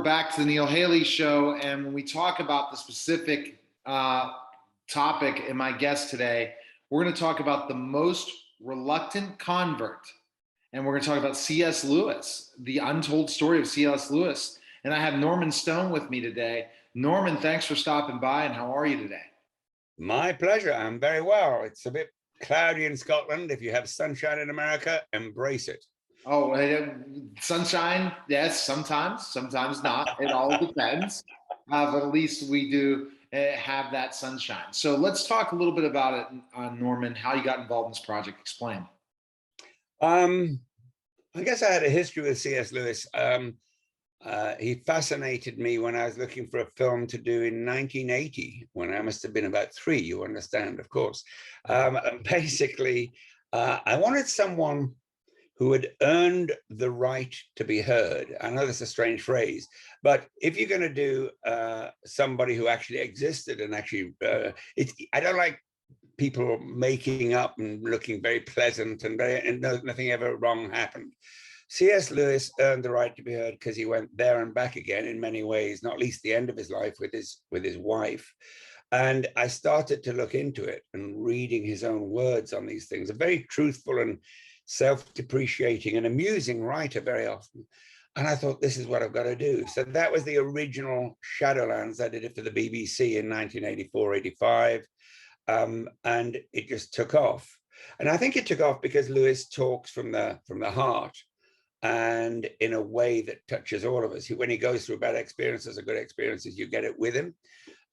we're back to the Neil Haley Show. And when we talk about the specific topic and my guest today, we're going to talk about the most reluctant convert. And we're going to talk about C.S. Lewis, the untold story of C.S. Lewis. And I have Norman Stone with me today. Norman, thanks for stopping by. And how are you today? My pleasure. I'm very well. It's a bit cloudy in Scotland. If you have sunshine in America, embrace it. Oh, sunshine, yes, sometimes not. It all depends. But at least we do have that sunshine. So let's talk a little bit about it, Norman, how you got involved in this project. Explain. Um, I guess I had a history with C.S. Lewis. He fascinated me when I was looking for a film to do in 1980, when I must have been about 3, you understand, of course. And basically, I wanted someone who had earned the right to be heard. I know that's a strange phrase, but if you're going to do somebody who actually existed and actually, I don't like people making up and looking very pleasant and nothing ever wrong happened. C.S. Lewis earned the right to be heard because he went there and back again in many ways, not least the end of his life with his wife. And I started to look into it and reading his own words on these things, a very truthful and self-depreciating and amusing writer very often. And I thought, this is what I've got to do. So that was the original Shadowlands. I did it for the BBC in 1984, 85. And it just took off. And I think it took off because Lewis talks from the heart and in a way that touches all of us. When he goes through bad experiences or good experiences, you get it with him.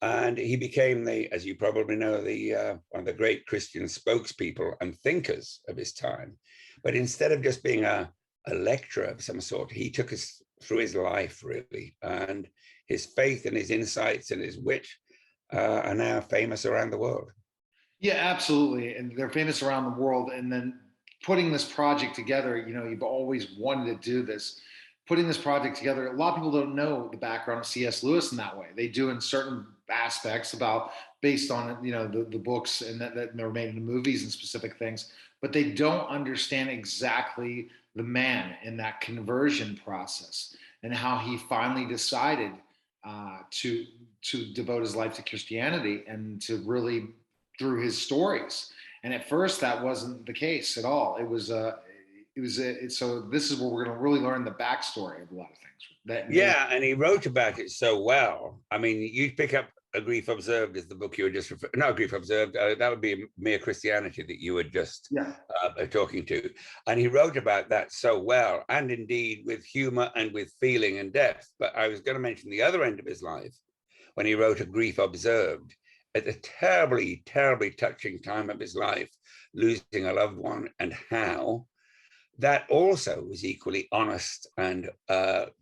And he became as you probably know, one of the great Christian spokespeople and thinkers of his time. But instead of just being a lecturer of some sort, he took us through his life, really. And his faith and his insights and his wit are now famous around the world. Yeah, absolutely. And they're famous around the world. And then putting this project together, you've always wanted to do this. Putting this project together, a lot of people don't know the background of C.S. Lewis in that way. They do in certain aspects based on the books and that were made into movies and specific things, but they don't understand exactly the man in that conversion process and how he finally decided to devote his life to Christianity and to really through his stories. And at first, that wasn't the case at all. So this is where we're going to really learn the backstory of a lot of things. Yeah, and he wrote about it so well. I mean, you pick up A Grief Observed is the book you were just no, Grief Observed. That would be Mere Christianity that you were just talking to. And he wrote about that so well, and indeed with humor and with feeling and depth. But I was going to mention the other end of his life when he wrote A Grief Observed, at a terribly, terribly touching time of his life, losing a loved one, and how that also was equally honest and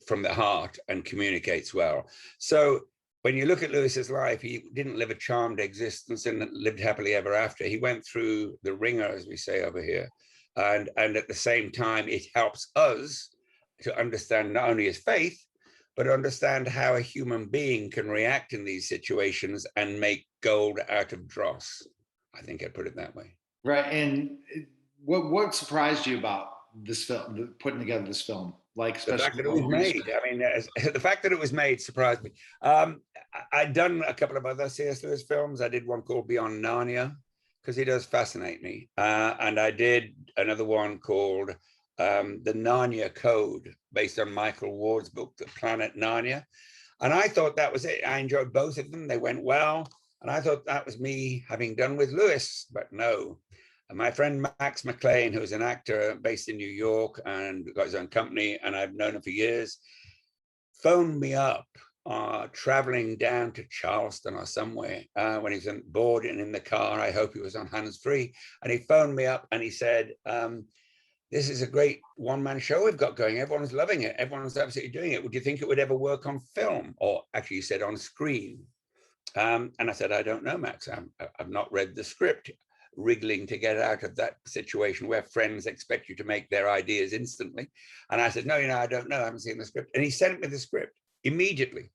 from the heart and communicates well. So when you look at Lewis's life, he didn't live a charmed existence and lived happily ever after. He went through the ringer, as we say over here. And at the same time, it helps us to understand not only his faith, but understand how a human being can react in these situations and make gold out of dross. I think I'd put it that way. Right. And what surprised you about this film, putting together this film? Like, the especially fact that it was made. I mean, the fact that it was made surprised me. I'd done a couple of other C.S. Lewis films. I did one called Beyond Narnia, because he does fascinate me. And I did another one called The Narnia Code, based on Michael Ward's book, The Planet Narnia. And I thought that was it. I enjoyed both of them. They went well. And I thought that was me having done with Lewis, but no. And my friend Max McLean, who's an actor based in New York and got his own company, and I've known him for years, phoned me up traveling down to Charleston or somewhere when he was bored and in the car. I hope he was on hands-free. And he phoned me up and he said, this is a great one-man show we've got going. Everyone's loving it. Everyone's absolutely doing it. Would you think it would ever work on film? Or actually, he said on screen. And I said, I don't know, Max. I've not read the script. Wriggling to get out of that situation where friends expect you to make their ideas instantly. And I said, no, I don't know. I haven't seen the script. And he sent me the script immediately.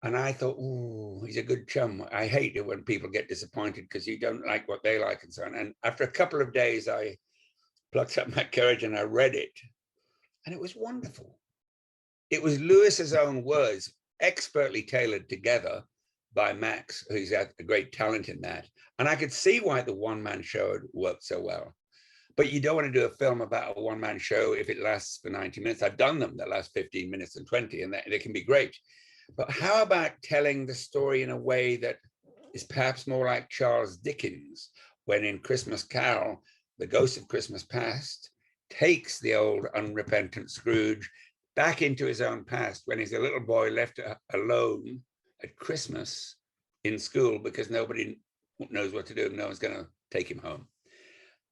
And I thought, oh, he's a good chum. I hate it when people get disappointed because you don't like what they like and so on. And after a couple of days, I plucked up my courage and I read it. And it was wonderful. it was Lewis's own words, expertly tailored together by Max, who's had a great talent in that. And I could see why the one-man show had worked so well. But you don't want to do a film about a one-man show if it lasts for 90 minutes. I've done them that last 15 minutes and 20, and they can be great. But how about telling the story in a way that is perhaps more like Charles Dickens, when in Christmas Carol, the ghost of Christmas past takes the old unrepentant Scrooge back into his own past when he's a little boy left alone at Christmas in school because nobody knows what to do. No one's going to take him home.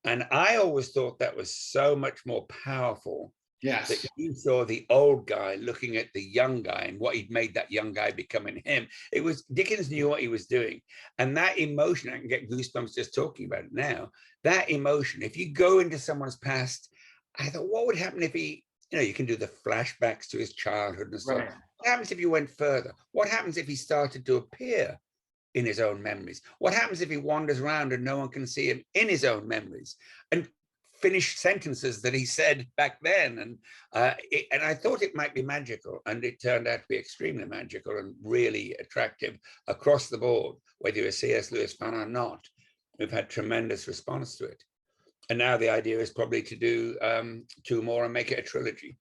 And I always thought that was so much more powerful. Yes. That you saw the old guy looking at the young guy and what he'd made that young guy become in him. It was, Dickens knew what he was doing. And that emotion, I can get goosebumps just talking about it now. That emotion, if you go into someone's past, I thought, what would happen if he, you can do the flashbacks to his childhood and stuff. Right. What happens if you went further? What happens if he started to appear in his own memories? What happens if he wanders around and no one can see him in his own memories and finish sentences that he said back then? And I thought it might be magical, and it turned out to be extremely magical and really attractive across the board, whether you're a C.S. Lewis fan or not. We've had tremendous response to it. And now the idea is probably to do 2 more and make it a trilogy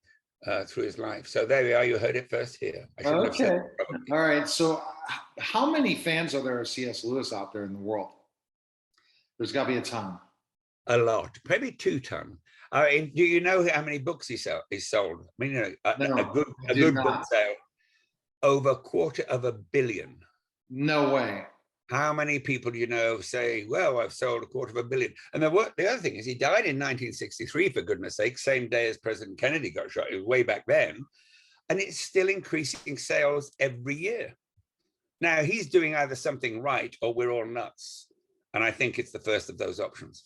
through his life. So there we are. You heard it first here. Okay. All right. So how many fans are there of C.S. Lewis out there in the world? There's got to be a ton. A lot, maybe 2 ton. Do you know how many books he sold? I mean, a good book sale, over $250 million. No way. How many people do you know say, well, I've sold $250 million? And the other thing is he died in 1963, for goodness sake, same day as President Kennedy got shot. It was way back then. And it's still increasing sales every year. Now, he's doing either something right or we're all nuts. And I think it's the first of those options.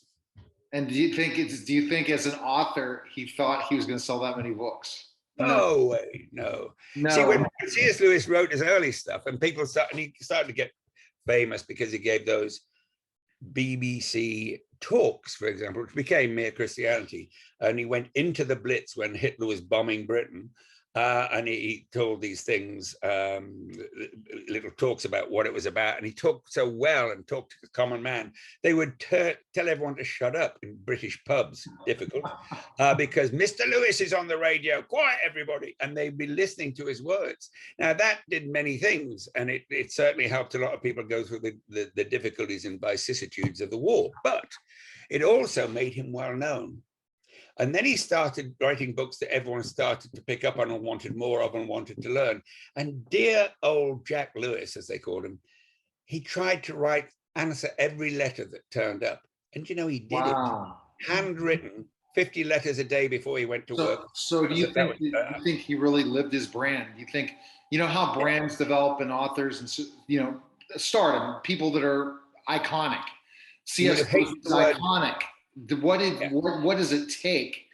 And do you think as an author, he thought he was going to sell that many books? No way, no. See, when C.S. Lewis wrote his early stuff and he started to get famous because he gave those BBC talks, for example, which became Mere Christianity. And he went into the Blitz when Hitler was bombing Britain. And he told these things, little talks about what it was about. And he talked so well and talked to the common man. They would tell everyone to shut up in British pubs, difficult, because Mr. Lewis is on the radio, quiet everybody. And they'd be listening to his words. Now that did many things. And it certainly helped a lot of people go through the difficulties and vicissitudes of the war. But it also made him well known. And then he started writing books that everyone started to pick up on and wanted more of and wanted to learn. And dear old Jack Lewis, as they called him, he tried to answer every letter that turned up. And he did it. Handwritten, 50 letters a day before he went to work. So do you think he really lived his brand? Do you think, how brands develop in authors and, stardom, people that are iconic. C.S. Lewis is iconic. What does it take,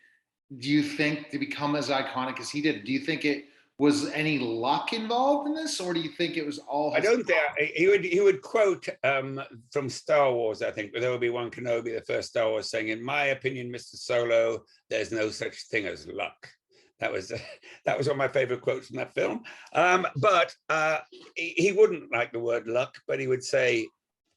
do you think, to become as iconic as he did? Do you think it was any luck involved in this, or do you think it was all? I don't think he would quote from Star Wars. I think with Obi-Wan Kenobi, the first Star Wars, saying, "In my opinion, Mr. Solo, there's no such thing as luck." That was one of my favorite quotes from that film. But he wouldn't like the word luck, but he would say,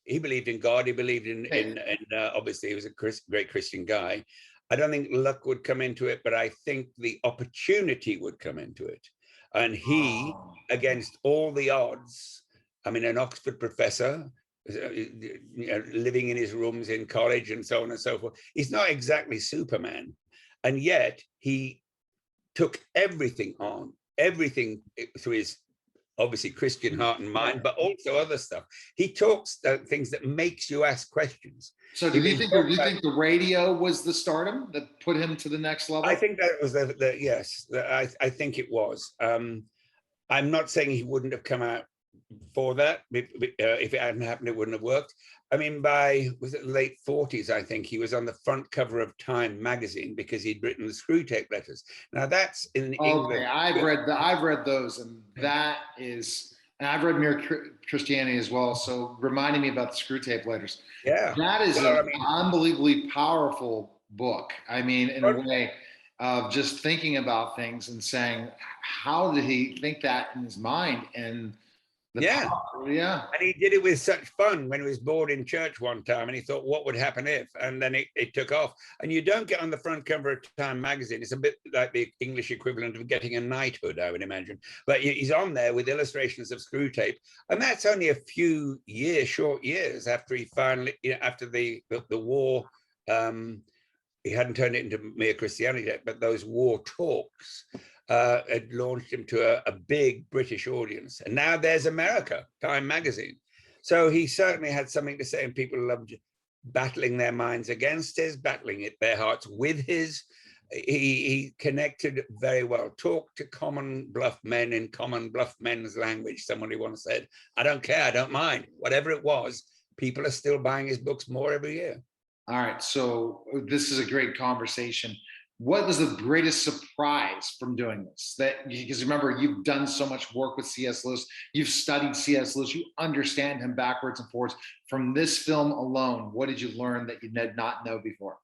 he believed in God. He believed in obviously he was a great Christian guy. I don't think luck would come into it, but I think the opportunity would come into it. And he, against all the odds, I mean, an Oxford professor, living in his rooms in college and so on and so forth, he's not exactly Superman. And yet he took everything on, everything through his obviously Christian heart and mind, but also other stuff. He talks things that makes you ask questions. So do you think the radio was the stardom that put him to the next level? I think that was yes, I think it was. I'm not saying he wouldn't have come out for that. If it hadn't happened, it wouldn't have worked. I mean, was it late 40s, I think, he was on the front cover of Time magazine because he'd written the Screwtape Letters. Now that's in England. I've read those, and that is, and I've read Mere Christianity as well. So reminding me about the Screwtape Letters. Yeah. That is an unbelievably powerful book. I mean, in a way, of just thinking about things and saying, how did he think that in his mind? And the Yeah. power, yeah. And he did it with such fun when he was bored in church one time, and he thought, what would happen if? And then it took off. And you don't get on the front cover of Time magazine. It's a bit like the English equivalent of getting a knighthood, I would imagine. But he's on there with illustrations of Screwtape. And that's only a few years, short years after he finally, after the war, he hadn't turned it into Mere Christianity yet, but those war talks had launched him to a big British audience. And now there's America, Time magazine. So he certainly had something to say, and people loved battling their minds against his, battling their hearts with his. He connected very well, talked to common bluff men in common bluff men's language. Somebody once said, I don't care, I don't mind. Whatever it was, people are still buying his books more every year. All right. So this is a great conversation. What was the greatest surprise from doing this? That, because remember, you've done so much work with C.S. Lewis, you've studied C.S. Lewis, you understand him backwards and forwards. From this film alone, what did you learn that you did not know before?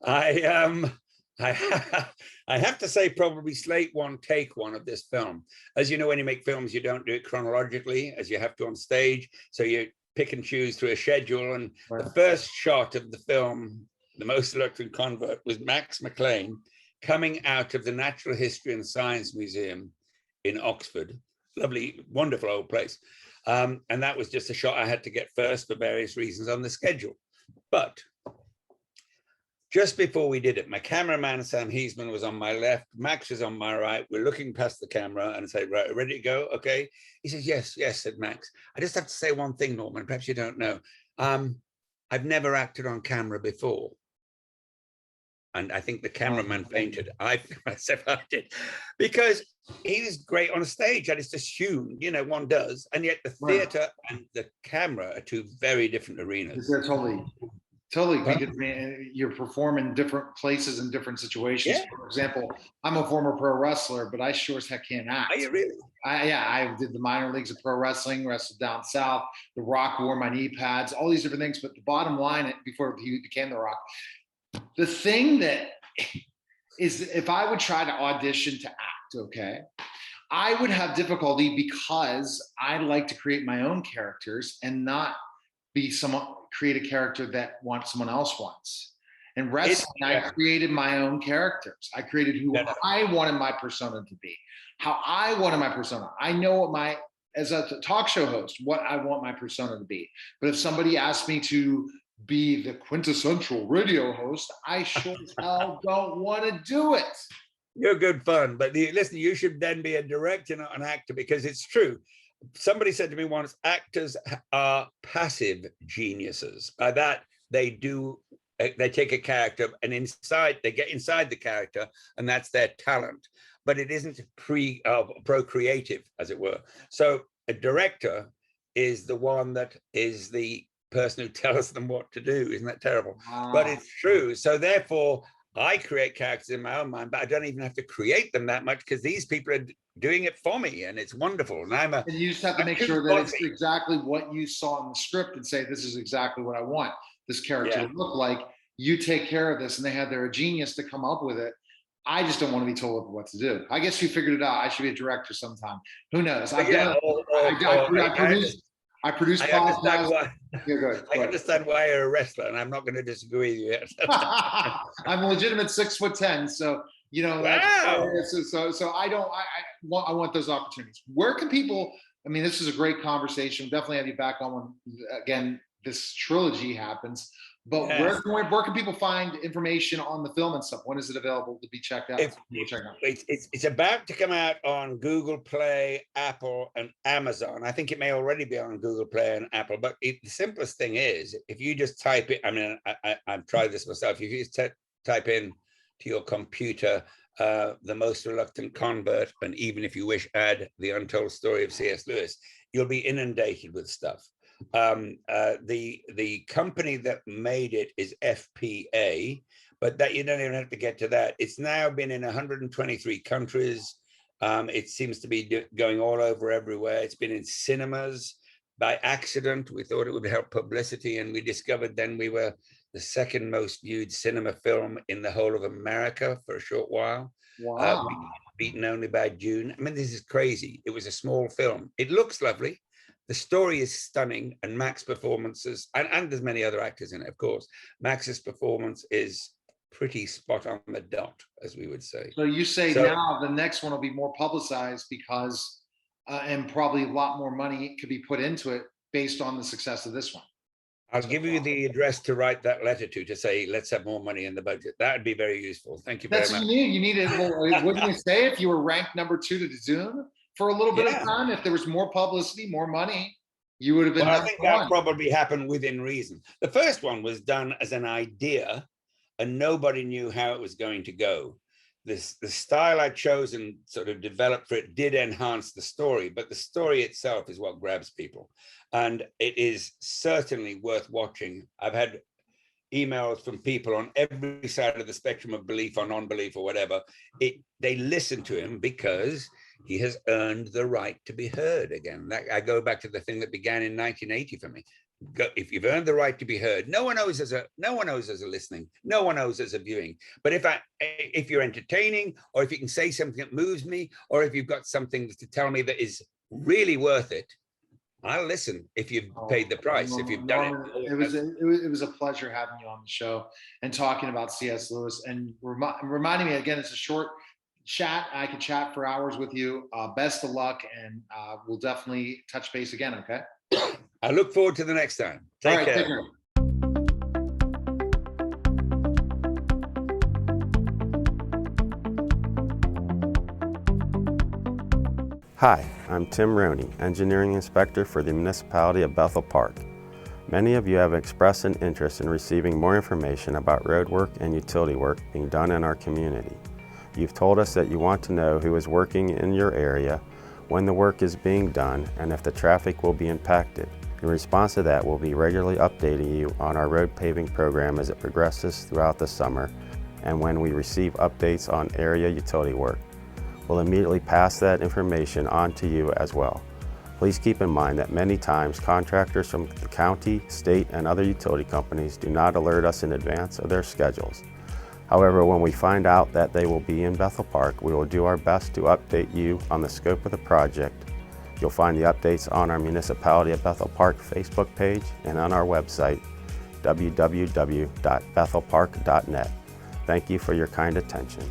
I have to say probably slate one, take one of this film. As you know, when you make films, you don't do it chronologically as you have to on stage. So you pick and choose through a schedule. And the first shot of the film, The Most Reluctant Convert, was Max McLean coming out of the Natural History and Science Museum in Oxford. Lovely, wonderful old place. And that was just a shot I had to get first for various reasons on the schedule. But just before we did it, my cameraman, Sam Heisman, was on my left. Max was on my right. We're looking past the camera and say, right, ready to go? Okay. He says, yes, yes, said Max. I just have to say one thing, Norman, perhaps you don't know. I've never acted on camera before. And I think the cameraman fainted. I myself did, because he was great on stage. I just assumed, you know, one does. And yet the theater and the camera are two very different arenas. They're totally, because you're performing different places in different situations. Yeah. For example, I'm a former pro wrestler, but I sure as heck can't act. Are you really? I did the minor leagues of pro wrestling, wrestled down south. The Rock wore my knee pads, all these different things. But the bottom line, before he became The Rock, the thing that is, if I would try to audition to act, okay, I would have difficulty because I like to create my own characters and not be someone, create a character that someone else wants. And wrestling, I created my own characters. I created who I wanted my persona to be, how I wanted my persona. I know what as a talk show host, what I want my persona to be. But if somebody asked me to be the quintessential radio host, I sure as hell don't want to do it. You're good fun, but listen, you should then be a director, not an actor, because it's true. Somebody said to me once, actors are passive geniuses. By that, they take a character and they get inside the character, and that's their talent. But it isn't procreative, as it were. So a director is the one that is the person who tells them what to do. Isn't that terrible? But it's true. So therefore, I create characters in my own mind, but I don't even have to create them that much because these people are doing it for me, and it's wonderful. And you just have to make sure that it's exactly what you saw in the script and say, this is exactly what I want this character to look like. You take care of this, and they have their genius to come up with it. I just don't want to be told what to do. I guess you figured it out. I should be a director sometime. Who knows? I produce podcasts. I understand why you're a wrestler, and I'm not going to disagree with you. I'm a legitimate 6'10", so you know. Wow. So I want those opportunities. Where can people? I mean, this is a great conversation. Definitely have you back on when again this trilogy happens. But where can people find information on the film and stuff? When is it available to be checked out? It's about to come out on Google Play, Apple, and Amazon. I think it may already be on Google Play and Apple. But the simplest thing is, if you just type it, I mean, I've tried this myself. If you just type in to your computer, The Most Reluctant Convert, and even if you wish, add The Untold Story of C.S. Lewis, you'll be inundated with stuff. The company that made it is FPA, but that you don't even have to get to that. It's now been in 123 countries. It seems to be going all over everywhere. It's been in cinemas by accident. We thought it would help publicity, and we discovered then we were the second most viewed cinema film in the whole of America for a short while. Wow. Beaten only by Dune. I mean, this is crazy. It was a small film. It looks lovely. The story is stunning, and Mac's performances, and there's many other actors in it, of course. Max's performance is pretty spot on the dot, as we would say. So you say So- now the next one will be more publicized because, and probably a lot more money could be put into it based on the success of this one. I'll give you the address to write that letter to say, let's have more money in the budget. That would be very useful. Thank you very That's much. what you need. You need it. Well, wouldn't you say if you were ranked number 2 to Dune for a little bit Yeah. of time, if there was more publicity, more money, you would have been Well, I number think that 1. probably happened within reason. The first one was done as an idea, and nobody knew how it was going to go. The style I'd chosen, sort of developed for it, did enhance the story, but the story itself is what grabs people. And it is certainly worth watching. I've had emails from people on every side of the spectrum of belief or non-belief or whatever. They listen to him because he has earned the right to be heard again. I go back to the thing that began in 1980 for me. If you've earned the right to be heard, no one knows as a listening, no one knows as a viewing. But if you're entertaining, or if you can say something that moves me, or if you've got something to tell me that is really worth it, I'll listen. If you've paid the price, if you've done it. It was a pleasure having you on the show and talking about C.S. Lewis and reminding me again. It's a short chat. I could chat for hours with you. Best of luck, and we'll definitely touch base again. Okay. I look forward to the next time. Take care. Take care. Hi, I'm Tim Roney, Engineering Inspector for the Municipality of Bethel Park. Many of you have expressed an interest in receiving more information about road work and utility work being done in our community. You've told us that you want to know who is working in your area, when the work is being done, and if the traffic will be impacted. In response to that, we'll be regularly updating you on our road paving program as it progresses throughout the summer, and when we receive updates on area utility work. We'll immediately pass that information on to you as well. Please keep in mind that many times contractors from the county, state, and other utility companies do not alert us in advance of their schedules. However, when we find out that they will be in Bethel Park, we will do our best to update you on the scope of the project. You'll find the updates on our Municipality of Bethel Park Facebook page and on our website, www.bethelpark.net. Thank you for your kind attention.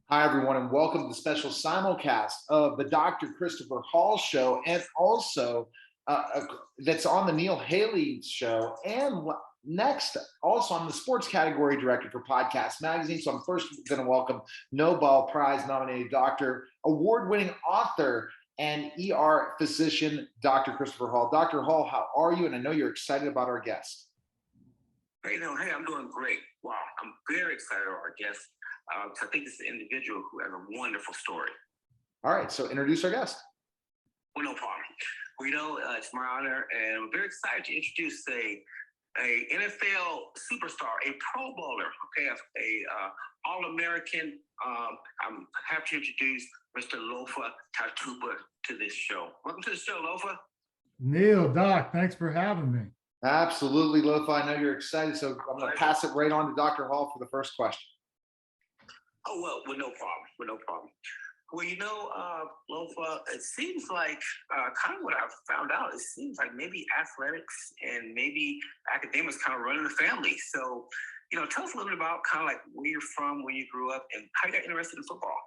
Hi, everyone, and welcome to the special simulcast of the Dr. Christopher Hall Show, and also that's on the Neil Haley Show, and next also I'm the sports category director for Podcast Magazine. So I'm first going to welcome Nobel Prize nominated doctor, award-winning author, and ER physician, Dr. Christopher Hall. Dr. Hall, how are you? And I know you're excited about our guest. Hey, I'm doing great. Wow, I'm very excited about our guest. I think this is an individual who has a wonderful story. All right, so introduce our guest. Well, no problem. Well, it's my honor, and I'm very excited to introduce a NFL superstar, a Pro Bowler, okay, a All-American. I'm happy to introduce Mr. Lofa Tatupu to this show. Welcome to the show, Lofa. Neil, Doc, thanks for having me. Absolutely, Lofa. I know you're excited, so I'm going to pass it right on to Dr. Hall for the first question. Oh, well, no problem. Well, Lofa, it seems like kind of what I've found out, it seems like maybe athletics and maybe academics kind of running the family. So, tell us a little bit about kind of like where you're from, where you grew up, and how you got interested in football.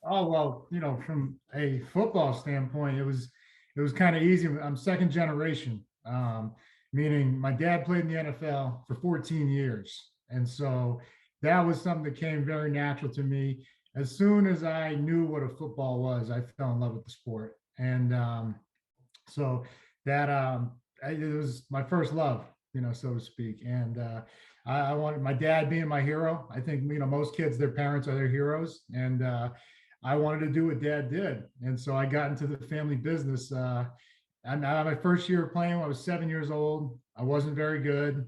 Oh, well, from a football standpoint, it was kind of easy. I'm second generation, meaning my dad played in the NFL for 14 years. And so that was something that came very natural to me. As soon as I knew what a football was, I fell in love with the sport. And so that it was my first love, so to speak. And I wanted my dad being my hero. I think, most kids, their parents are their heroes. And I wanted to do what dad did. And so I got into the family business. And my first year of playing, when I was 7 years old, I wasn't very good.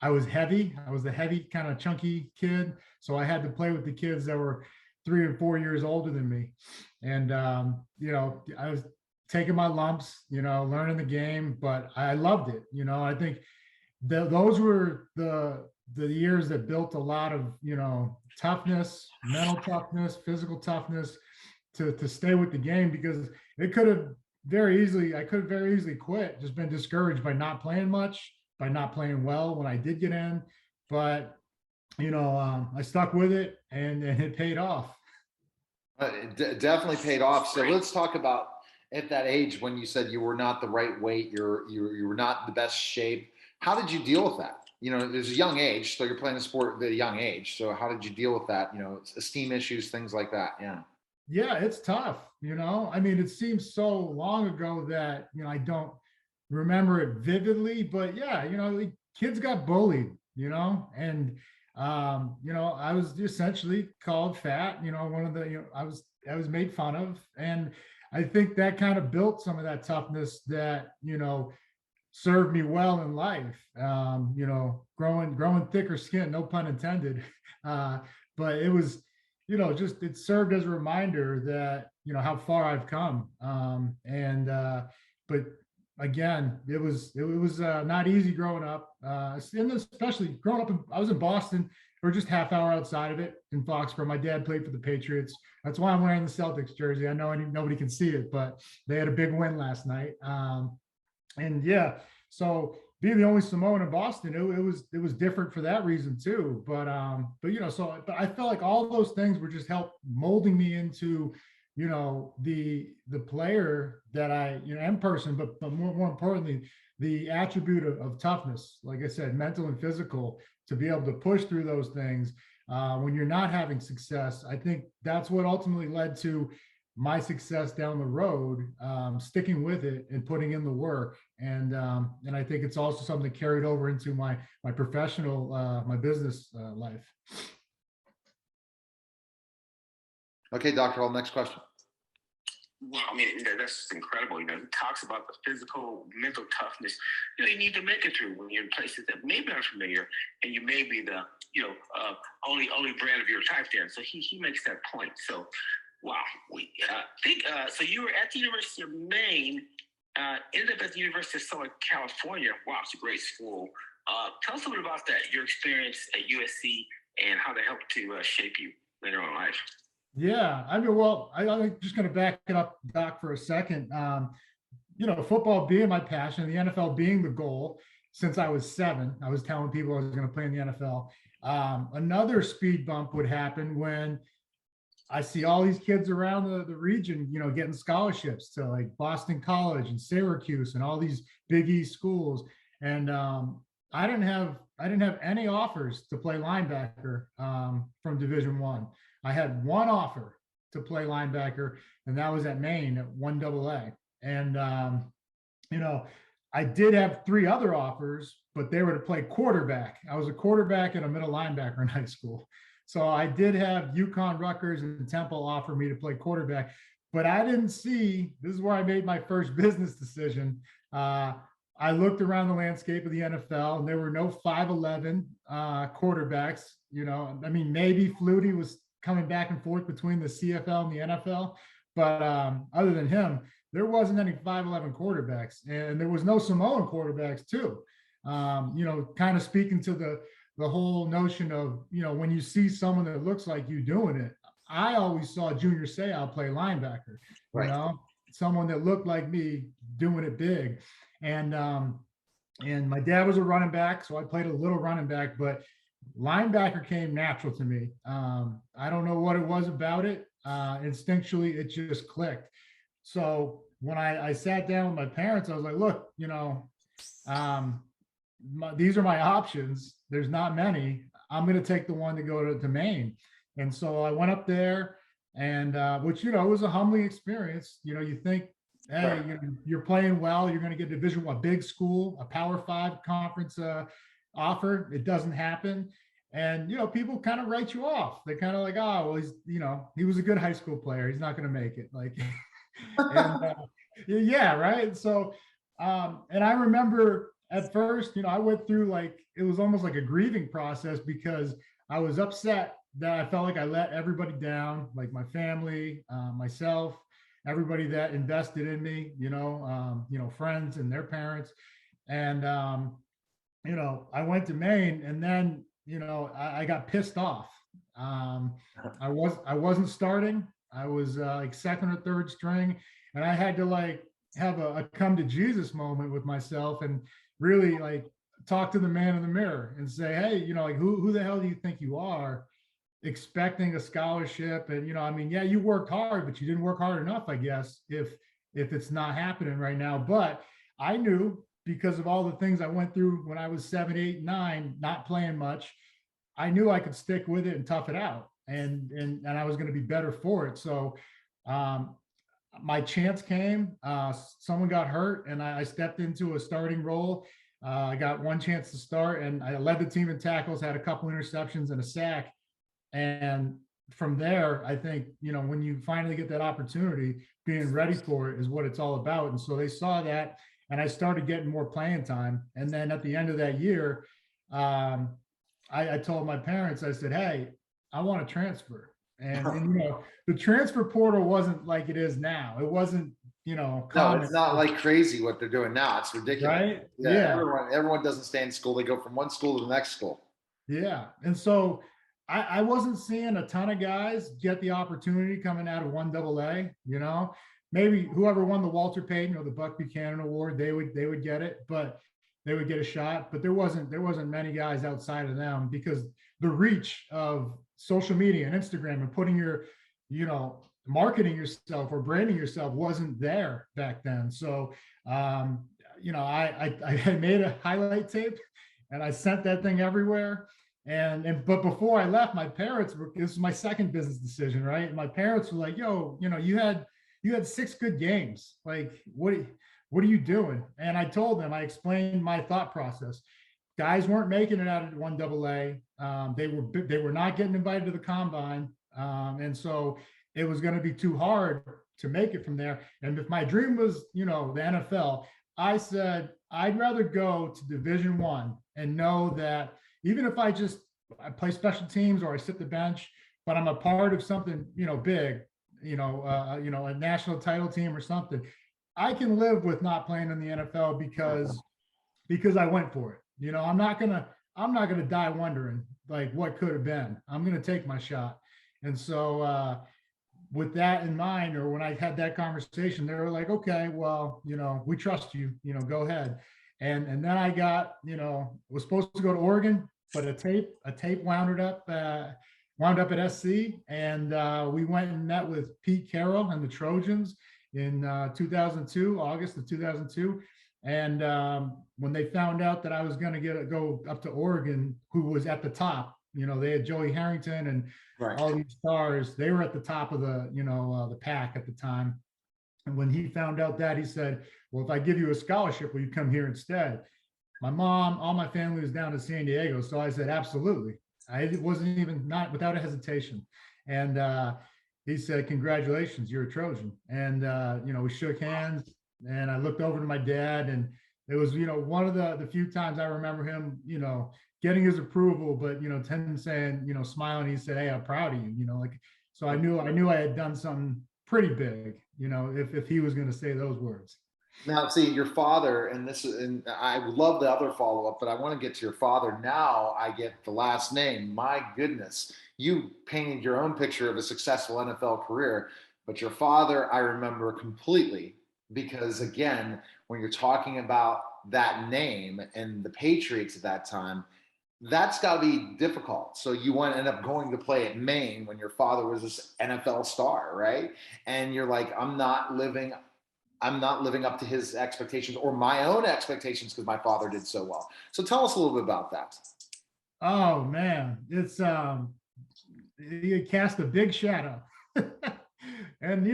I was heavy. I was the heavy, kind of chunky kid. So I had to play with the kids that were 3 or 4 years older than me. And, I was taking my lumps, learning the game, but I loved it. I think those were the years that built a lot of, toughness, mental toughness, physical toughness to stay with the game, because it could have I could have very easily quit, just been discouraged by not playing much, by not playing well when I did get in. But, I stuck with it, and it paid off. Definitely paid off. So let's talk about at that age when you said you were not the right weight, you were not the best shape. How did you deal with that? There's a young age, so you're playing the sport at a young age. So how did you deal with that? Esteem issues, things like that. Yeah. Yeah, it's tough. I mean, it seems so long ago that, I don't remember it vividly, but yeah, the kids got bullied, and, I was essentially called fat, one of the, I was made fun of. And I think that kind of built some of that toughness that, served me well in life. Growing thicker skin, no pun intended. But it was, just it served as a reminder that, how far I've come. But again, it was not easy growing up, and especially growing up. I was in Boston. We're just half hour outside of it in Foxborough. My dad played for the Patriots. That's why I'm wearing the Celtics jersey. I know nobody can see it, but they had a big win last night. And yeah, so being the only Samoan in Boston, it was different for that reason too. But but I felt like all those things were just help molding me into, the player that I, am person, but more importantly, the attribute of toughness, like I said, mental and physical, to be able to push through those things when you're not having success. I think that's what ultimately led to my success down the road, sticking with it and putting in the work. And I think it's also something that carried over into my professional, my business life. Okay, Dr. Hall, next question. Well, I mean, that's just incredible. He talks about the physical, mental toughness. You need to make it through when you're in places that may be unfamiliar, and you may be the, only brand of your type there. So he makes that point. So, wow. We think so. You were at the University of Maine, ended up at the University of Southern California. Wow, it's a great school. Tell us a little bit about that, your experience at USC, and how that helped to shape you later on in life. Yeah, I mean, well, I'm just going to back it up, Doc, for a second. Football being my passion, the NFL being the goal. Since I was 7, I was telling people I was going to play in the NFL. Another speed bump would happen when I see all these kids around the region, getting scholarships to like Boston College and Syracuse and all these Big East schools. And I didn't have any offers to play linebacker from Division I. I had one offer to play linebacker, and that was at Maine at 1AA. And I did have 3 other offers, but they were to play quarterback. I was a quarterback and a middle linebacker in high school. So I did have UConn, Rutgers, and Temple offer me to play quarterback, but I didn't see, this is where I made my first business decision. I looked around the landscape of the NFL, and there were no 5'11" quarterbacks. I mean, maybe Flutie was coming back and forth between the CFL and the NFL, but other than him, there wasn't any 5'11" quarterbacks, and there was no Samoan quarterbacks too. Kind of speaking to the whole notion of, when you see someone that looks like you doing it, I always saw Junior Seau play linebacker, Right. Someone that looked like me doing it big. And my dad was a running back, so I played a little running back, but linebacker came natural to me. I don't know what it was about it. instinctually, it just clicked. So when I sat down with my parents, I was like, look, um, these are my options. There's not many. I'm going to take the one to go to Maine. And so I went up there, and which, it was a humbling experience. You think, hey, you're playing well, you're going to get Division I, big school, a Power 5 conference offer. It doesn't happen. And, people kind of write you off. They're kind of like, oh, well, he was a good high school player. He's not going to make it. Like, and yeah, right. So, and I remember at first, I went through, like, it was almost like a grieving process, because I was upset that I felt like I let everybody down, like my family, myself, everybody that invested in me, friends and their parents. And, I went to Maine, and then, I got pissed off. I wasn't starting. I was like second or third string, and I had to, like, have a come to Jesus moment with myself, and really, like, talk to the man in the mirror and say, hey, like, who the hell do you think you are, expecting a scholarship? And, I mean, yeah, you worked hard, but you didn't work hard enough, I guess, if it's not happening right now. But I knew, because of all the things I went through when I was 7, 8, 9, not playing much, I knew I could stick with it and tough it out, and I was going to be better for it. So my chance came. Someone got hurt, and I stepped into a starting role. I got one chance to start, and I led the team in tackles, had a couple interceptions and a sack. And from there, I think, when you finally get that opportunity, being ready for it is what it's all about. And so they saw that, and I started getting more playing time. And then at the end of that year, I told my parents, I said, hey, I want to transfer. And the transfer portal wasn't like it is now. It wasn't, No, common. it's not like crazy what they're doing now. It's ridiculous. Right? Yeah, Yeah. everyone doesn't stay in school. They go from one school to the next school. Yeah. And so I wasn't seeing a ton of guys get the opportunity coming out of 1AA, maybe whoever won the Walter Payton or the Buck Buchanan Award, they would get it, but they would get a shot. But there wasn't many guys outside of them, because the reach of social media and Instagram and putting your, marketing yourself or branding yourself wasn't there back then. So, I made a highlight tape, and I sent that thing everywhere. But before I left, my parents this was my second business decision, right? And my parents were like, yo, you had 6 good games. Like, what are you doing? And I told them, I explained my thought process. Guys weren't making it out of 1AA. They were not getting invited to the combine. And so it was going to be too hard to make it from there. And if my dream was, the NFL, I said, I'd rather go to Division I and know that even if I play special teams or I sit the bench, but I'm a part of something, big, a national title team or something, I can live with not playing in the NFL because I went for it. I'm not gonna die wondering, like, what could have been. I'm gonna take my shot. And so with that in mind, or when I had that conversation, they were like, okay, well, we trust you, go ahead. And then I got, was supposed to go to Oregon, but a tape wound up at SC, and we went and met with Pete Carroll and the Trojans in 2002, August of 2002. And when they found out that I was going to go up to Oregon, who was at the top, they had Joey Harrington and all these stars. They were at the top of the pack at the time. And when he found out that, he said, well, if I give you a scholarship, will you come here instead? My mom, all my family was down in San Diego. So I said, absolutely. It wasn't even, not without a hesitation. And he said, congratulations, you're a Trojan. And, we shook hands, and I looked over to my dad, and it was, one of the few times I remember him, getting his approval, but, Tim saying, smiling, he said, hey, I'm proud of you, so I knew I had done something pretty big, if he was going to say those words. Now, see, your father, and I would love the other follow-up, but I want to get to your father. Now I get the last name. My goodness, you painted your own picture of a successful NFL career, but your father, I remember completely, because again, when you're talking about that name and the Patriots at that time, that's got to be difficult. So you want to end up going to play at Maine when your father was this NFL star, right? And you're like, I'm not living up to his expectations or my own expectations because my father did so well. So tell us a little bit about that. Oh man, it's you cast a big shadow. And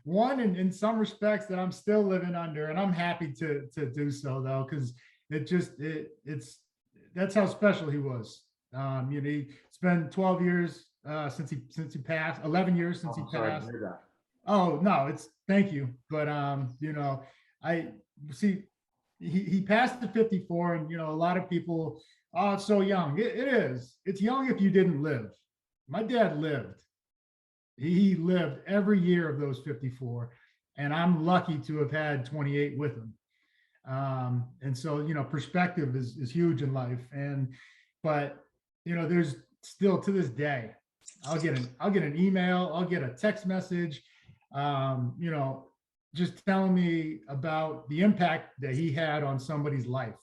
one in some respects that I'm still living under, and I'm happy to do so though, because it's that's how special he was. He spent 12 years since he passed, 11 years since he Sorry to passed. hear that. Oh no, it's thank you. But I see he passed at 54, and a lot of people, oh, it's so young. It is. It's young if you didn't live. My dad lived. He lived every year of those 54, and I'm lucky to have had 28 with him. And so perspective is huge in life. But there's still to this day, I'll get an email, I'll get a text message, just telling me about the impact that he had on somebody's life,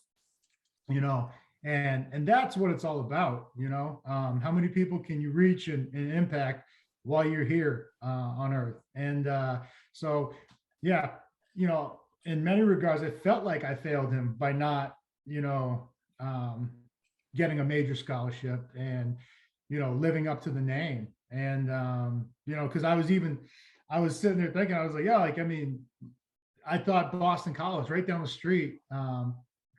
and that's what it's all about. How many people can you reach and impact while you're here on earth? And so, yeah, in many regards, it felt like I failed him by not, getting a major scholarship and, living up to the name. And, because I was sitting there thinking, I was like, yeah, like, I mean, I thought Boston College right down the street,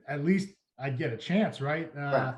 at least I'd get a chance, right? Right.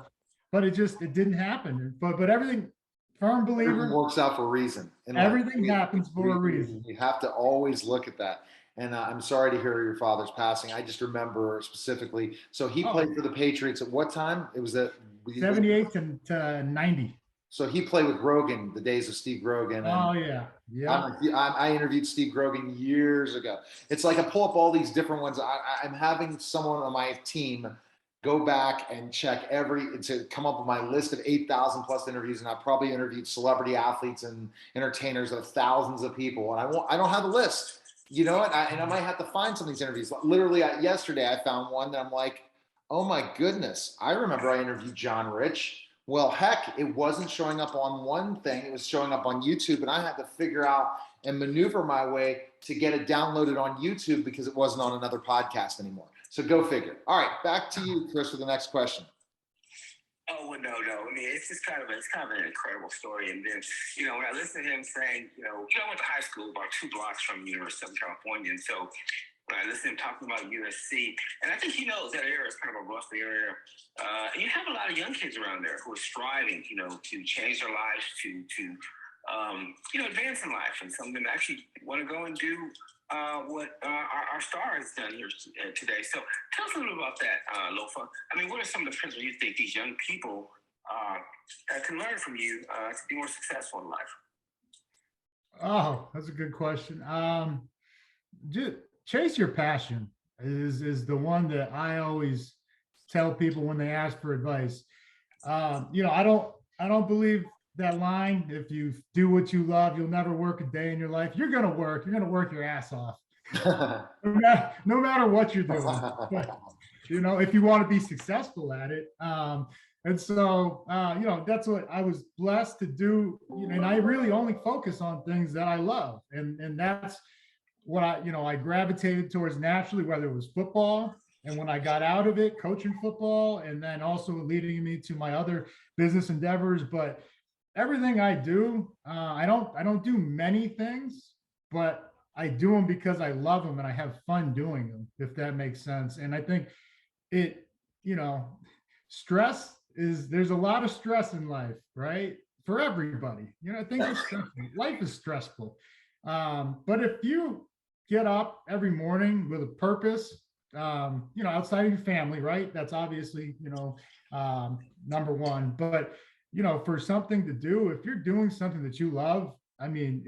But it didn't happen. But everything, firm Everything believer, works out for a reason. in life. everything happens for a reason. You have to always look at that. And I'm sorry to hear your father's passing. I just remember specifically. So he Oh. played for the Patriots at what time? It was at 78 to 90. So he played with Grogan, the days of Steve Grogan. Oh yeah, yeah. I interviewed Steve Grogan years ago. It's like I pull up all these different ones. I'm having someone on my team go back and check to come up with my list of 8,000 plus interviews, and I probably interviewed celebrity athletes and entertainers of thousands of people, and I don't have a list. And I might have to find some of these interviews. Literally yesterday, I found one that I'm like, oh my goodness, I remember I interviewed John Rich. Well, heck, it wasn't showing up on one thing. It was showing up on YouTube, and I had to figure out and maneuver my way to get it downloaded on YouTube because it wasn't on another podcast anymore. So go figure. All right, back to you, Chris, for the next question. Oh, well, no. I mean, it's kind of an incredible story. And then, when I listen to him saying, I went to high school about 2 blocks from University of Southern California. And so when I listen to him talking about USC, and I think he knows that area is kind of a rough area. And you have a lot of young kids around there who are striving, to change their lives, to advance in life. And some of them actually want to go and do what our star has done here today. So tell us a little about that, Lofa. I mean, what are some of the principles you think these young people can learn from you to be more successful in life? Oh, that's a good question. Just chase your passion is the one that I always tell people when they ask for advice. I don't believe that line, if you do what you love, you'll never work a day in your life. You're going to work your ass off, no matter what you're doing. But, if you want to be successful at it. And so, that's what I was blessed to do. And I really only focus on things that I love. And that's what I gravitated towards naturally, whether it was football. And when I got out of it, coaching football, and then also leading me to my other business endeavors. But everything I do, I don't do many things, but I do them because I love them and I have fun doing them, if that makes sense. And I think stress there's a lot of stress in life, right? For everybody, things are stressful. Life is stressful. But if you get up every morning with a purpose, outside of your family, right? That's obviously, number one, but for something to do, if you're doing something that you love, I mean,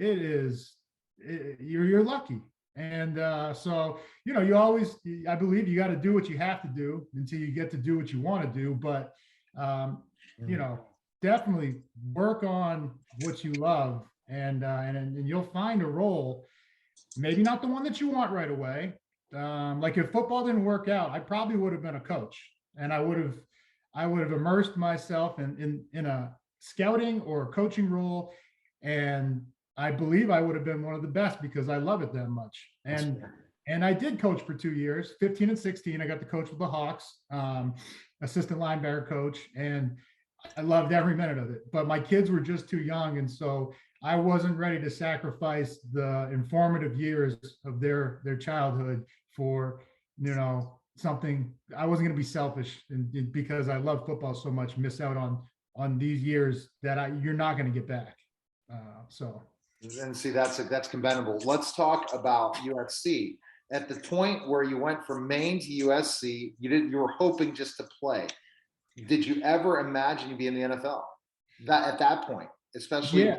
you're lucky. And so, you always, I believe you got to do what you have to do until you get to do what you want to do. But, definitely work on what you love and you'll find a role, maybe not the one that you want right away. Like if football didn't work out, I probably would have been a coach and I would have I would have immersed myself in a scouting or a coaching role. And I believe I would have been one of the best because I love it that much. And I did coach for 2 years, 15 and 16. I got to coach with the Hawks, assistant linebacker coach, and I loved every minute of it. But my kids were just too young, and so I wasn't ready to sacrifice the informative years of their childhood for, you know, something. I wasn't going to be selfish, and because I love football so much, miss out on these years that you're not going to get back. So. And see, that's commendable. Let's talk about USC. At the point where you went from Maine to USC, you were hoping just to play. Did you ever imagine you'd be in the NFL? At that point, especially, Yeah.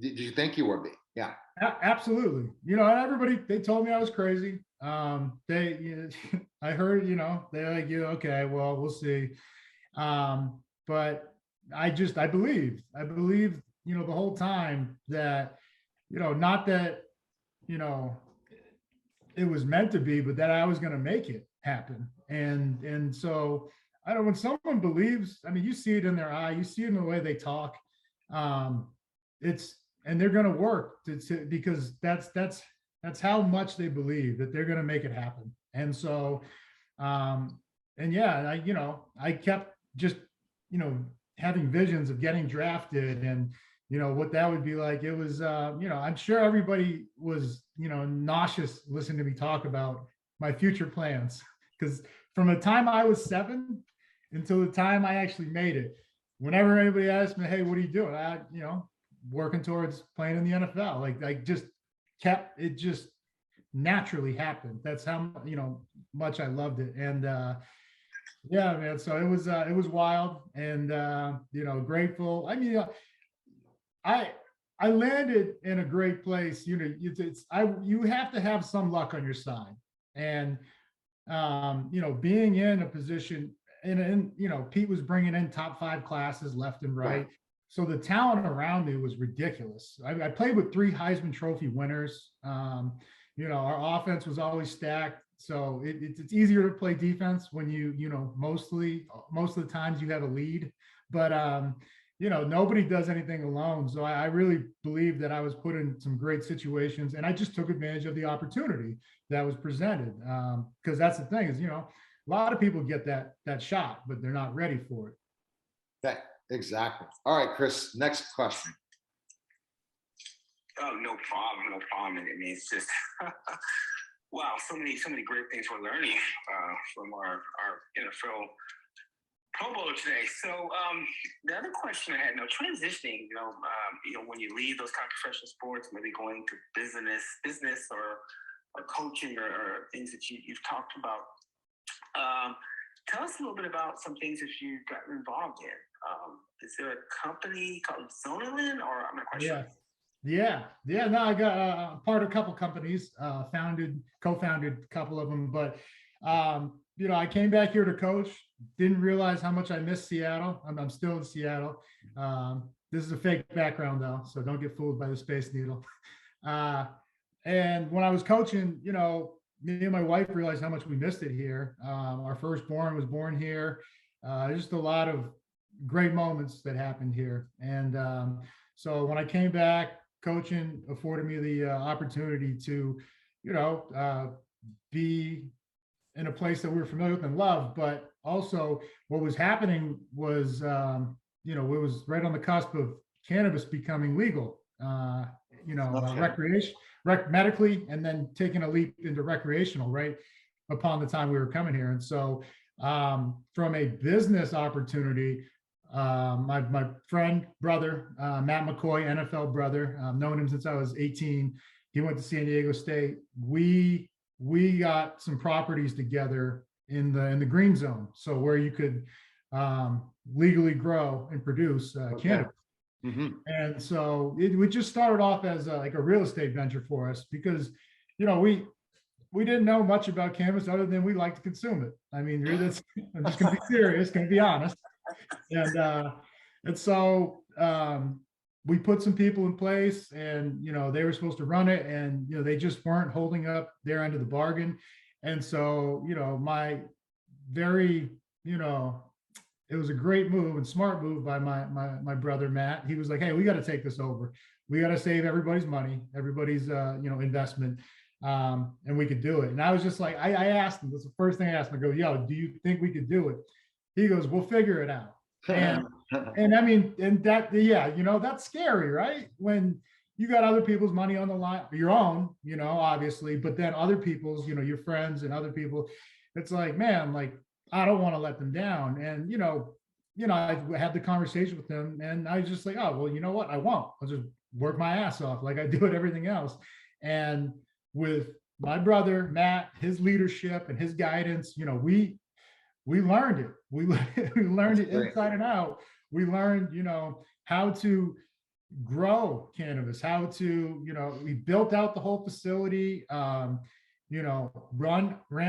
Did you think you would be? Yeah. Absolutely. You know, everybody, they told me I was crazy. I heard, you know, they're like, you okay, well, we'll see. But I believed, you know, the whole time that, you know, not that, you know, it was meant to be, but that I was going to make it happen. And so I don't, when someone believes, I mean, you see it in their eye, you see it in the way they talk. And they're going to work because that's how much they believe that they're going to make it happen. And so, and yeah, I kept just, you know, having visions of getting drafted and, you know, what that would be like. It was, you know, I'm sure everybody was, you know, nauseous listening to me talk about my future plans. Because from the time I was 7 until the time I actually made it, whenever anybody asked me, hey, what are you doing? You know, working towards playing in the NFL. Like I just kept, it just naturally happened. That's how, you know, much I loved it. And yeah, man. So it was wild and, you know, grateful. I mean, I landed in a great place. You know, you have to have some luck on your side. And, you know, being in a position and you know, Pete was bringing in top 5 classes left and right. So the talent around me was ridiculous. I played with 3 Heisman Trophy winners. You know, our offense was always stacked. So it's easier to play defense when you know, most of the times you have a lead, but, you know, nobody does anything alone. So I really believe that I was put in some great situations and I just took advantage of the opportunity that was presented. Because that's the thing is, you know, a lot of people get that shot, but they're not ready for it. Okay, exactly. All right, Chris, next question. Oh, no problem, no problem. I mean, it's just wow, so many great things we're learning from our NFL Pro Bowler today. So the other question I had, transitioning, you know, when you leave those kind of professional sports, maybe going to business or coaching or things that you've talked about. Tell us a little bit about some things that you got involved in. Is there a company called Zonalin, or I'm not quite sure? Yeah. No, I got part of a couple companies, co-founded a couple of them, but you know, I came back here to coach. Didn't realize how much I missed Seattle. I'm still in Seattle. This is a fake background though, so don't get fooled by the Space Needle. And when I was coaching, you know, me and my wife realized how much we missed it here. Our firstborn was born here. Just a lot of great moments that happened here. And so when I came back, coaching afforded me the opportunity to, you know, be in a place that we were familiar with and loved, but also what was happening was, you know, it was right on the cusp of cannabis becoming legal, you know, medically, and then taking a leap into recreational right upon the time we were coming here. And so from a business opportunity, my friend, brother, Matt McCoy, NFL brother, known him since I was 18. He went to San Diego State. We got some properties together in the green zone, so where you could legally grow and produce cannabis. Mm-hmm. And so we just started off as like a real estate venture for us because, you know, we didn't know much about cannabis other than we like to consume it. I mean, I'm just gonna be serious, gonna be honest. And so we put some people in place, and you know, they were supposed to run it, and you know, they just weren't holding up their end of the bargain. And so, you know, my very, you know, it was a great move and smart move by my brother Matt. He was like, hey, we got to take this over. We got to save everybody's money, everybody's investment, and we could do it. And I was just like, I asked him. That's the first thing I asked him. I go, yo, do you think we could do it? He goes, we'll figure it out. And I mean, and that, yeah, that's scary, right? When you got other people's money on the line, your own, obviously, but then other people's, your friends and other people, it's like, man, like, I don't want to let them down. And, I had the conversation with them and I was just like, oh, well, you know what? I won't. I'll just work my ass off like I do at everything else. And with my brother, Matt, his leadership and his guidance, we learned it. We learned it inside and out. We learned, how to grow cannabis, how to, we built out the whole facility, ran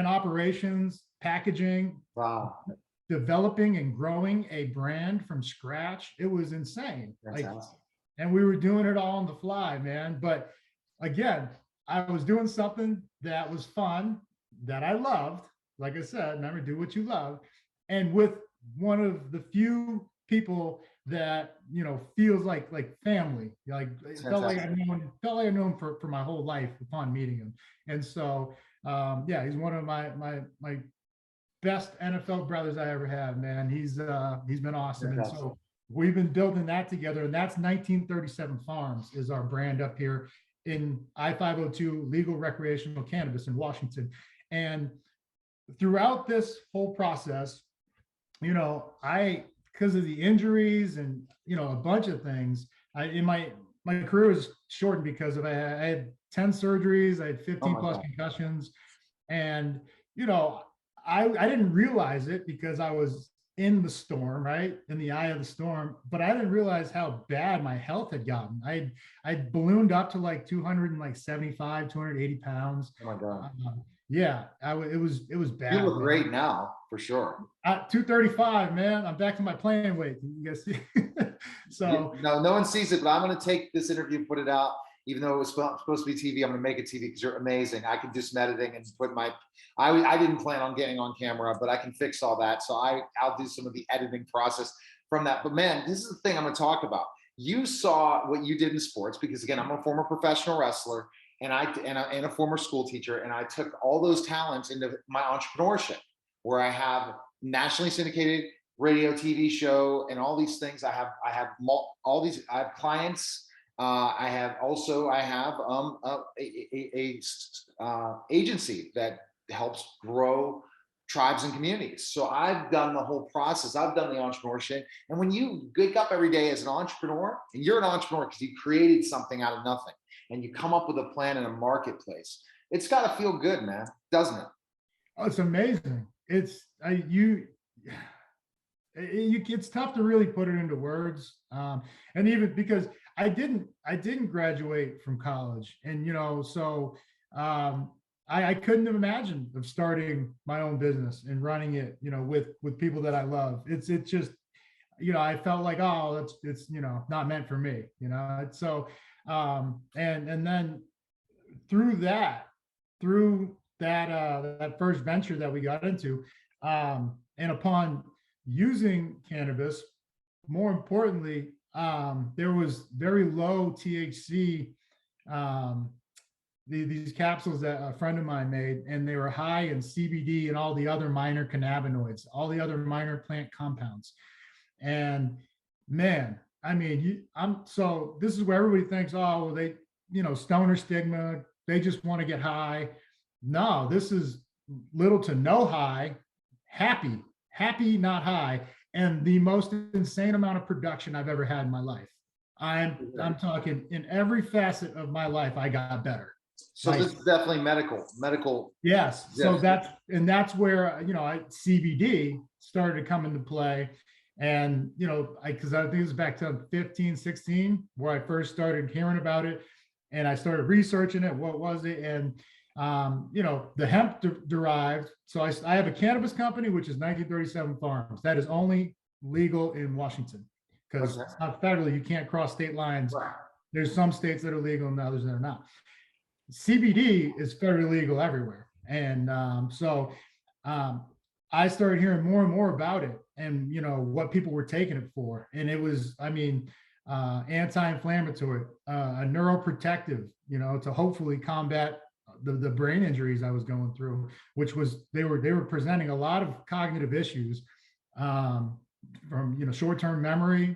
operations, packaging, Wow. developing and growing a brand from scratch. It was insane. That's Like, awesome. and we were doing it all on the fly, man. But again, I was doing something that was fun, that I loved. Like I said, remember, do what you love. And with one of the few people that, feels like family, like it felt like I've known for my whole life upon meeting him. And so, yeah, he's one of my best NFL brothers I ever had, man. He's been awesome. And so we've been building that together. And that's 1937 Farms is our brand up here in I-502 legal recreational cannabis in Washington. And throughout this whole process, because of the injuries and, a bunch of things, my career was shortened because I had 10 surgeries, I had 15 plus concussions. And, I didn't realize it because I was in the storm, right? In the eye of the storm, but I didn't realize how bad my health had gotten. I'd ballooned up to like 275, 280 pounds. Oh my God. Yeah, it was bad. You look man. great now, for sure. 235, man. I'm back to my playing weight. You guys see? So no one sees it, but I'm going to take this interview and put it out. Even though it was supposed to be TV, I'm going to make it TV because you're amazing. I can do some editing and put I didn't plan on getting on camera, but I can fix all that. So I'll do some of the editing process from that. But man, this is the thing I'm going to talk about. You saw what you did in sports because, again, I'm a former professional wrestler and a former school teacher, and I took all those talents into my entrepreneurship, where I have nationally syndicated radio, TV show, and all these things. I have clients. I have a agency that helps grow tribes and communities. So I've done the whole process. I've done the entrepreneurship. And when you wake up every day as an entrepreneur, and you're an entrepreneur because you created something out of nothing, and you come up with a plan in a marketplace, it's got to feel good, man, doesn't it? Oh, it's amazing. It's tough to really put it into words. And even because I didn't graduate from college, and so I couldn't have imagined of starting my own business and running it, with people that I love. It's just, I felt like, oh, it's not meant for me, So and then through that first venture that we got into, and upon using cannabis, more importantly, there was very low THC, these capsules that a friend of mine made, and they were high in CBD and all the other minor cannabinoids, all the other minor plant compounds. And man, I mean, so this is where everybody thinks, oh, well, they, stoner stigma, they just want to get high. No, this is little to no high, happy, not high, and the most insane amount of production I've ever had in my life. I'm talking in every facet of my life, I got better. So this is definitely medical. Yes. So that's where, CBD started to come into play. And, because I think it was back to 15, 16, where I first started hearing about it, and I started researching it. What was it? And, the hemp derived. So I have a cannabis company, which is 1937 Farms. That is only legal in Washington because it's not federally. You can't cross state lines. Right. There's some states that are legal and others that are not. CBD is federally legal everywhere. And I started hearing more and more about it and, what people were taking it for. And it was, I mean, anti-inflammatory, a neuroprotective, to hopefully combat the brain injuries I was going through, which was, they were presenting a lot of cognitive issues, from, short-term memory,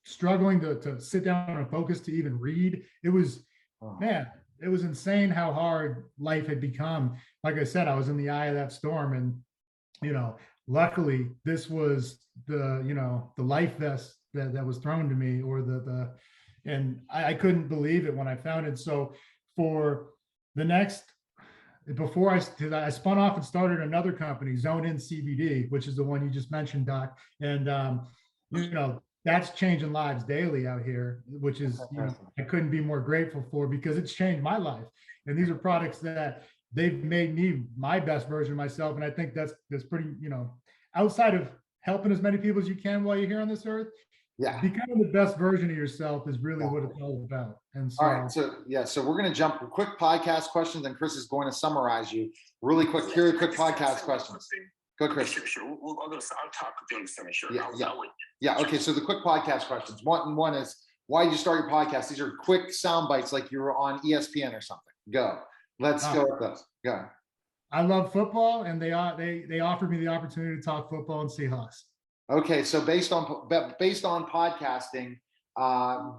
struggling to sit down and focus to even read. It was, man, it was insane how hard life had become. Like I said, I was in the eye of that storm, and luckily this was the life vest that was thrown to me, or and I couldn't believe it when I found it. So for the next, before I spun off and started another company, Zone In CBD, which is the one you just mentioned, Doc. And that's changing lives daily out here, which is, I couldn't be more grateful for, because it's changed my life. And these are products that they've made me my best version of myself. And I think that's pretty, outside of helping as many people as you can while you're here on this earth, becoming the best version of yourself is really what it's all about. And so, all right, so we're going to jump quick podcast questions, and Chris is going to summarize you really quick. Here are quick podcast questions. Go, Chris. Sure. I'll talk during the summer. Sure. Yeah. Okay. So the quick podcast questions. One is, why did you start your podcast? These are quick sound bites, like you were on ESPN or something. Go. Let's go with those. Go. I love football, and they offered me the opportunity to talk football and Seahawks. Okay. So based on podcasting,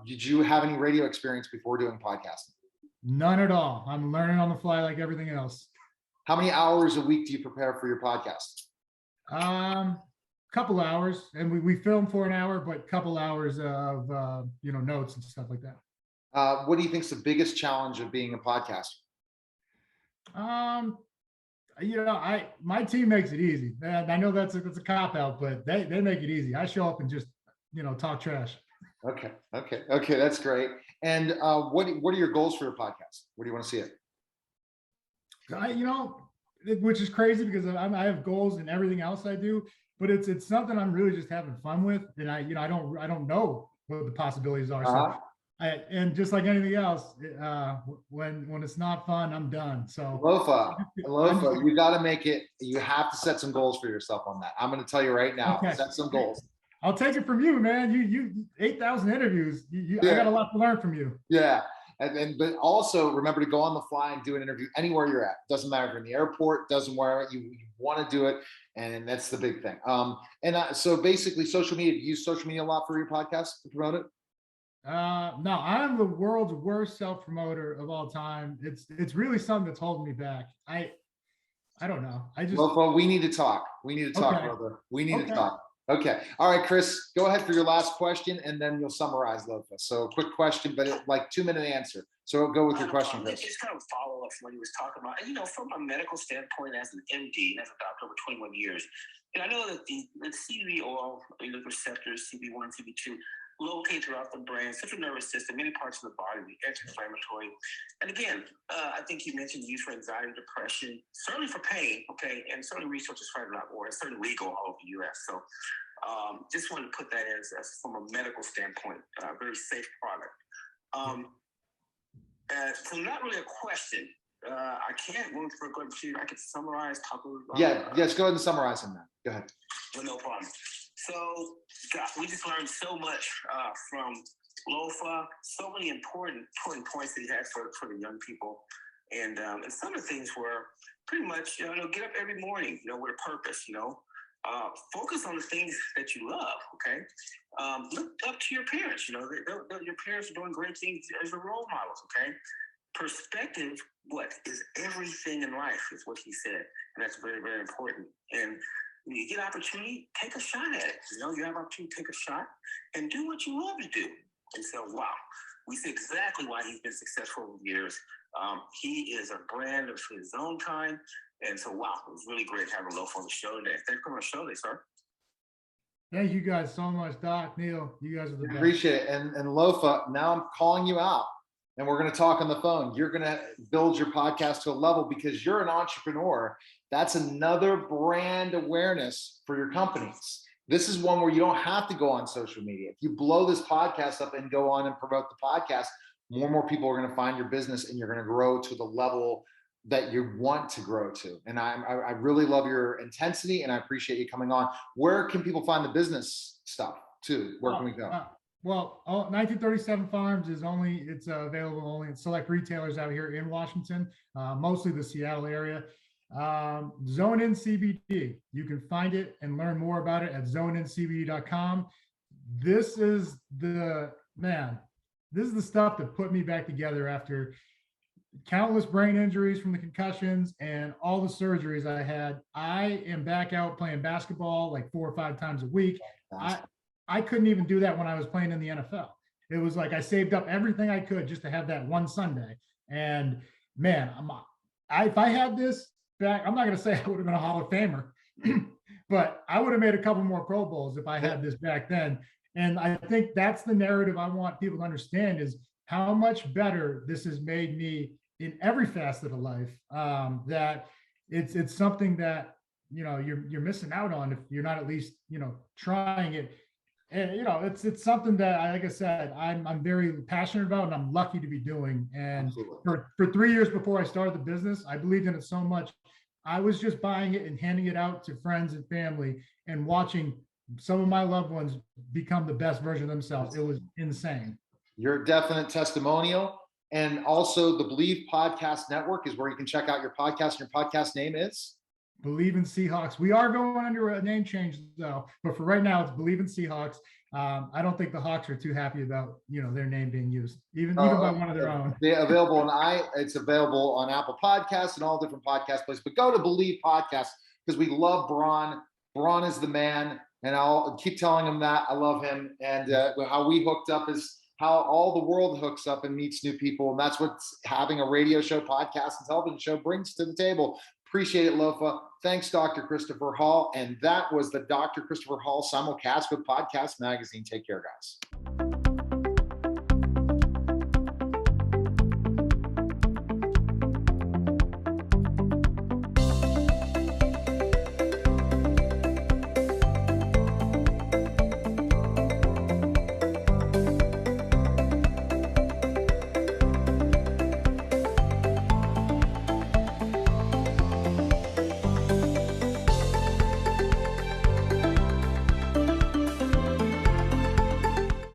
did you have any radio experience before doing podcasting? None at all. I'm learning on the fly like everything else. How many hours a week do you prepare for your podcast? Couple hours, and we film for an hour, but couple hours of notes and stuff like that. What do you think is the biggest challenge of being a podcaster? My team makes it easy. I know that's a cop out, but they make it easy. I show up and just talk trash. Okay, that's great. And what are your goals for your podcast? Where do you want to see it? Which is crazy, because I have goals in everything else I do, but it's something I'm really just having fun with, and I don't know what the possibilities are. So and just like anything else, when it's not fun, I'm done. So Lofa, you got to make it. You have to set some goals for yourself on that. I'm going to tell you right now. Okay. Set some goals. I'll take it from you, man. You 8,000 interviews. I got a lot to learn from you. Yeah. But also remember to go on the fly and do an interview anywhere you're at. Doesn't matter if you're in the airport, doesn't matter. You want to do it. And that's the big thing. So basically social media, do you use social media a lot for your podcast to promote it? No, I'm the world's worst self-promoter of all time. It's really something that's holding me back. I don't know. Well, we need to talk. Brother. We need to talk. Okay. All right, Chris, go ahead for your last question, and then you'll summarize, Lofa. So quick question, but like 2-minute answer. So go with your question, Chris. Just kind of follow up from what he was talking about. And, from a medical standpoint, as an MD, and as a doctor over 21 years, I know that the CBD oil, the receptors, CB1, CB2, located throughout the brain, central nervous system, many parts of the body, the anti-inflammatory. And again, I think you mentioned use for anxiety, depression, certainly for pain, okay, and certainly research is trying a lot more. It's certainly legal all over the U.S. So just wanted to put that as from a medical standpoint, a very safe product. So not really a question. I can't move for a good few. I could summarize, talk a little about yes, go ahead and summarize on that. Go ahead. Well, no problem. So, God, we just learned so much from Lofa, so many important points that he had for the young people. And some of the things were pretty much, get up every morning, with a purpose, focus on the things that you love, okay? Look up to your parents, your parents are doing great things as your role models, okay? Perspective, what is everything in life, is what he said. And that's very, very important. And when you get opportunity, take a shot at it. You have opportunity, take a shot and do what you love to do. And so, wow, we see exactly why he's been successful over the years. He is a brand of his own kind. And so, wow, it was really great having Lofa on the show today. Thanks for coming on the show today, sir. Thank you guys so much, Doc, Neil. You guys are the best. Appreciate it. And Lofa, now I'm calling you out, and we're going to talk on the phone. You're going to build your podcast to a level, because you're an entrepreneur. That's another brand awareness for your companies. This is one where you don't have to go on social media. If you blow this podcast up and go on and promote the podcast, more and more people are going to find your business, and you're going to grow to the level that you want to grow to. And I really love your intensity, and I appreciate you coming on. Where can people find the business stuff too? Where can we go? Well, 1937 Farms is it's available only in select retailers out here in Washington, mostly the Seattle area. Zone In CBD, you can find it and learn more about it at zoneincbd.com. This is the stuff that put me back together after countless brain injuries from the concussions and all the surgeries I had. I am back out playing basketball like 4 or 5 times a week. I couldn't even do that when I was playing in the NFL. It was like I saved up everything I could just to have that one Sunday. And man, if I had this back, I'm not going to say I would have been a Hall of Famer, but I would have made a couple more Pro Bowls if I had this back then. And I think that's the narrative I want people to understand, is how much better this has made me in every facet of life. That it's something that, you know, you're missing out on if you're not at least, you know, trying it. And, you know, it's something that, like I said, I'm very passionate about, and I'm lucky to be doing. And for 3 years before I started the business, I believed in it so much. I was just buying it and handing it out to friends and family and watching some of my loved ones become the best version of themselves. It was insane. You're a definite testimonial. And also the Believe Podcast Network is where you can check out your podcast. Your podcast name is? Believe in Seahawks. We are going under a name change though, but for right now, it's Believe in Seahawks. I don't think the Hawks are too happy about, you know, their name being used, even by one of their own. They're available on it's available on Apple Podcasts and all different podcast places. But go to Believe Podcast because we love Braun. Braun is the man, and I'll keep telling him that I love him. And how we hooked up is how all the world hooks up and meets new people, and that's what having a radio show, podcast, and television show brings to the table. Appreciate it, Lofa. Thanks, Dr. Christopher Hall. And that was the Dr. Christopher Hall simulcast with Podcast Magazine. Take care, guys.